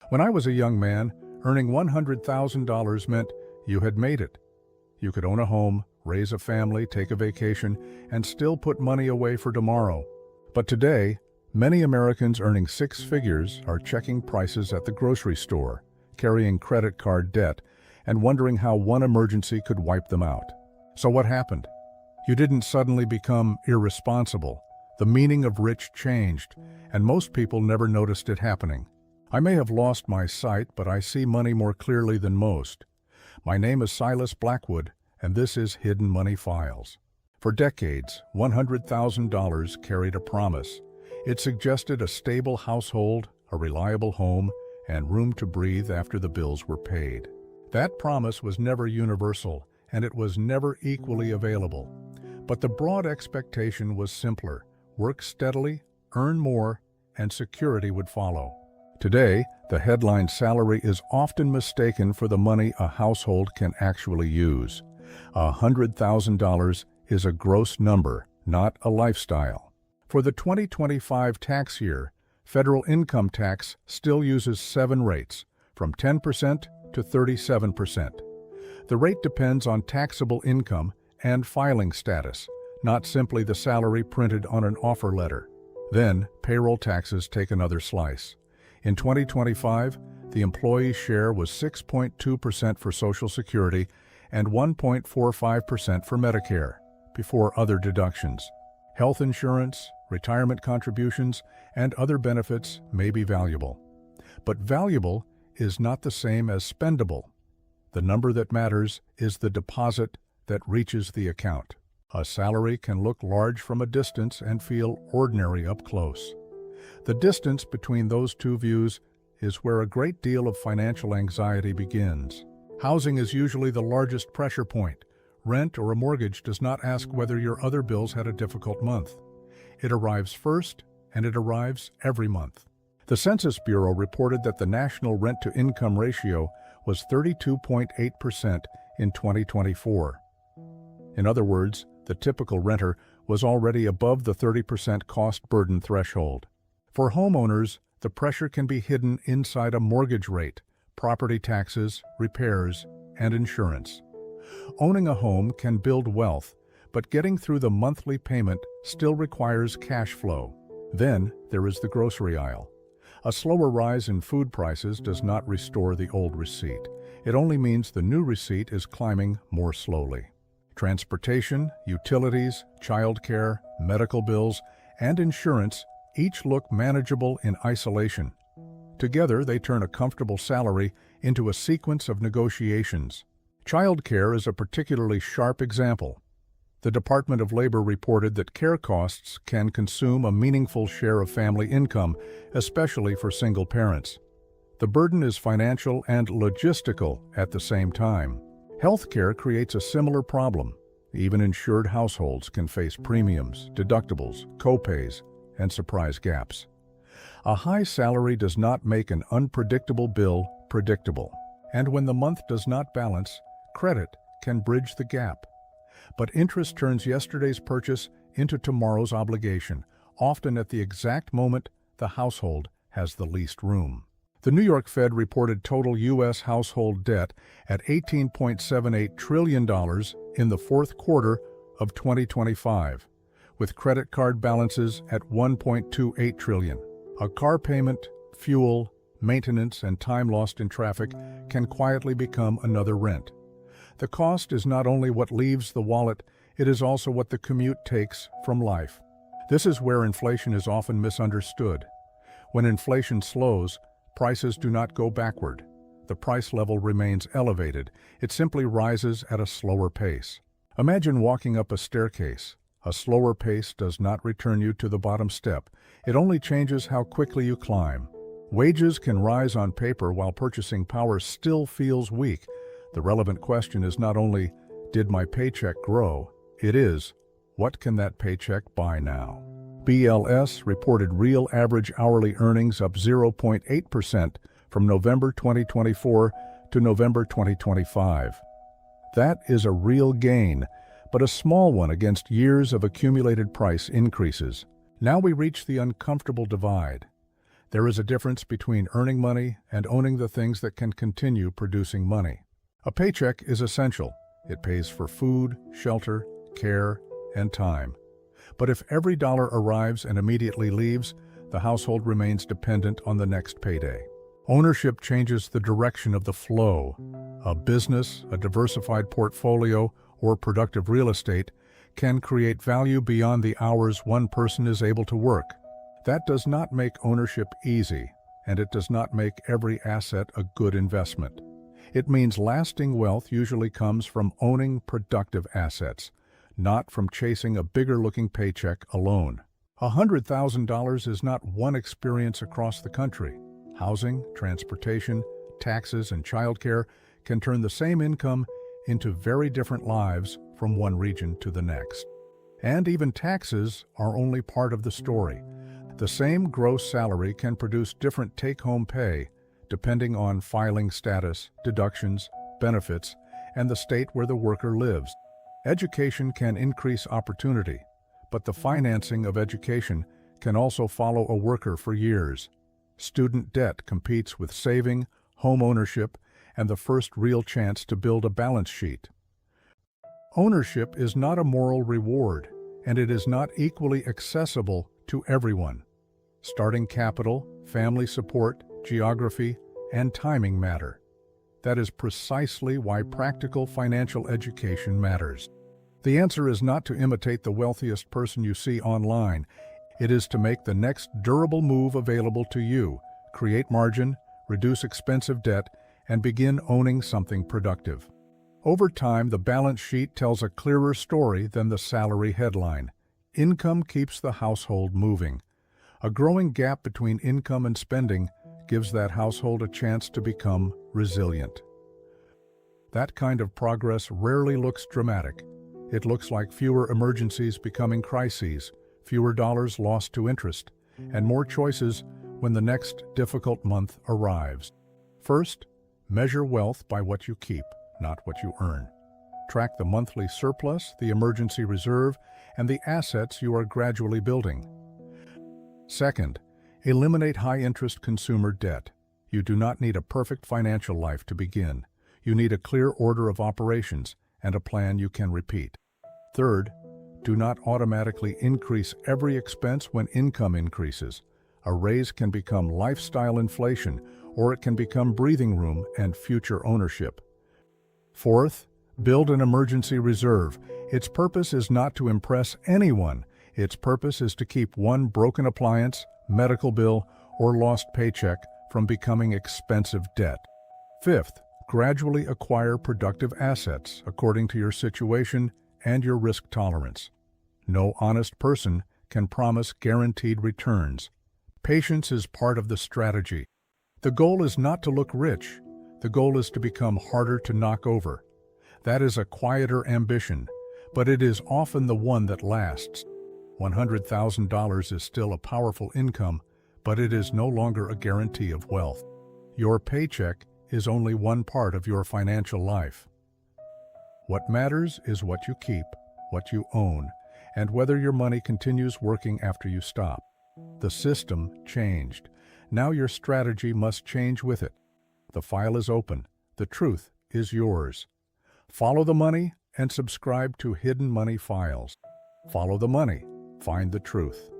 When I was a young man, earning $100,000 meant you had made it. You could own a home, raise a family, take a vacation, and still put money away for tomorrow. But today, many Americans earning six figures are checking prices at the grocery store, carrying credit card debt, and wondering how one emergency could wipe them out. So what happened? You didn't suddenly become irresponsible. The meaning of rich changed, and most people never noticed it happening. I may have lost my sight, but I see money more clearly than most. My name is Silas Blackwood, and this is Hidden Money Files. For decades, $100,000 carried a promise. It suggested a stable household, a reliable home, and room to breathe after the bills were paid. That promise was never universal, and it was never equally available. But the broad expectation was simpler: work steadily, earn more, and security would follow. Today, the headline salary is often mistaken for the money a household can actually use. $100,000 is a gross number, not a lifestyle. For the 2025 tax year, federal income tax still uses 7 rates, from 10% to 37%. The rate depends on taxable income and filing status, not simply the salary printed on an offer letter. Then, payroll taxes take another slice. In 2025, the employee's share was 6.2% for Social Security and 1.45% for Medicare, before other deductions. Health insurance, retirement contributions, and other benefits may be valuable. But valuable is not the same as spendable. The number that matters is the deposit that reaches the account. A salary can look large from a distance and feel ordinary up close. The distance between those two views is where a great deal of financial anxiety begins. Housing is usually the largest pressure point. Rent or a mortgage does not ask whether your other bills had a difficult month. It arrives first, and it arrives every month. The Census Bureau reported that the national rent-to-income ratio was 32.8% in 2024. In other words, the typical renter was already above the 30% cost burden threshold. For homeowners, the pressure can be hidden inside a mortgage rate, property taxes, repairs, and insurance. Owning a home can build wealth, but getting through the monthly payment still requires cash flow. Then there is the grocery aisle. A slower rise in food prices does not restore the old receipt. It only means the new receipt is climbing more slowly. Transportation, utilities, childcare, medical bills, and insurance each look manageable in isolation. Together, they turn a comfortable salary into a sequence of negotiations. Childcare is a particularly sharp example. The Department of Labor reported that care costs can consume a meaningful share of family income, especially for single parents. The burden is financial and logistical at the same time. Healthcare creates a similar problem. Even insured households can face premiums, deductibles, co-pays, and surprise gaps. A high salary does not make an unpredictable bill predictable. And when the month does not balance, credit can bridge the gap. But interest turns yesterday's purchase into tomorrow's obligation, often at the exact moment the household has the least room. The New York Fed reported total U.S. household debt at $18.78 trillion in the fourth quarter of 2025, with credit card balances at $1.28 trillion. A car payment, fuel, maintenance, and time lost in traffic can quietly become another rent. The cost is not only what leaves the wallet, it is also what the commute takes from life. This is where inflation is often misunderstood. When inflation slows, prices do not go backward. The price level remains elevated. It simply rises at a slower pace. Imagine walking up a staircase. A slower pace does not return you to the bottom step. It only changes how quickly you climb. Wages can rise on paper while purchasing power still feels weak. The relevant question is not only, did my paycheck grow? It is, what can that paycheck buy now? BLS reported real average hourly earnings up 0.8% from November 2024 to November 2025. That is a real gain, but a small one against years of accumulated price increases. Now we reach the uncomfortable divide. There is a difference between earning money and owning the things that can continue producing money. A paycheck is essential. It pays for food, shelter, care, and time. But if every dollar arrives and immediately leaves, the household remains dependent on the next payday. Ownership changes the direction of the flow. A business, a diversified portfolio, or productive real estate can create value beyond the hours one person is able to work. That does not make ownership easy, and it does not make every asset a good investment. It means lasting wealth usually comes from owning productive assets, not from chasing a bigger-looking paycheck alone. $100,000 is not one experience across the country. Housing, transportation, taxes, and childcare can turn the same income into very different lives from one region to the next. And even taxes are only part of the story. The same gross salary can produce different take-home pay depending on filing status, deductions, benefits, and the state where the worker lives. Education can increase opportunity, but the financing of education can also follow a worker for years. Student debt competes with saving, home ownership, and the first real chance to build a balance sheet. Ownership is not a moral reward, and it is not equally accessible to everyone. Starting capital, family support, geography, and timing matter. That is precisely why practical financial education matters. The answer is not to imitate the wealthiest person you see online. It is to make the next durable move available to you, create margin, reduce expensive debt, and begin owning something productive. Over time, the balance sheet tells a clearer story than the salary headline. Income keeps the household moving. A growing gap between income and spending gives that household a chance to become resilient. That kind of progress rarely looks dramatic. It looks like fewer emergencies becoming crises, fewer dollars lost to interest, and more choices when the next difficult month arrives. First, measure wealth by what you keep, not what you earn. Track the monthly surplus, the emergency reserve, and the assets you are gradually building. Second, eliminate high-interest consumer debt. You do not need a perfect financial life to begin. You need a clear order of operations and a plan you can repeat. Third, do not automatically increase every expense when income increases. A raise can become lifestyle inflation, or it can become breathing room and future ownership. Fourth, build an emergency reserve. Its purpose is not to impress anyone. Its purpose is to keep one broken appliance, medical bill, or lost paycheck from becoming expensive debt. Fifth, gradually acquire productive assets according to your situation and your risk tolerance. No honest person can promise guaranteed returns. Patience is part of the strategy. The goal is not to look rich. The goal is to become harder to knock over. That is a quieter ambition, but it is often the one that lasts. $100,000 is still a powerful income, but it is no longer a guarantee of wealth. Your paycheck is only one part of your financial life. What matters is what you keep, what you own, and whether your money continues working after you stop. The system changed. Now your strategy must change with it. The file is open. The truth is yours. Follow the money and subscribe to Hidden Money Files. Follow the money. Find the truth.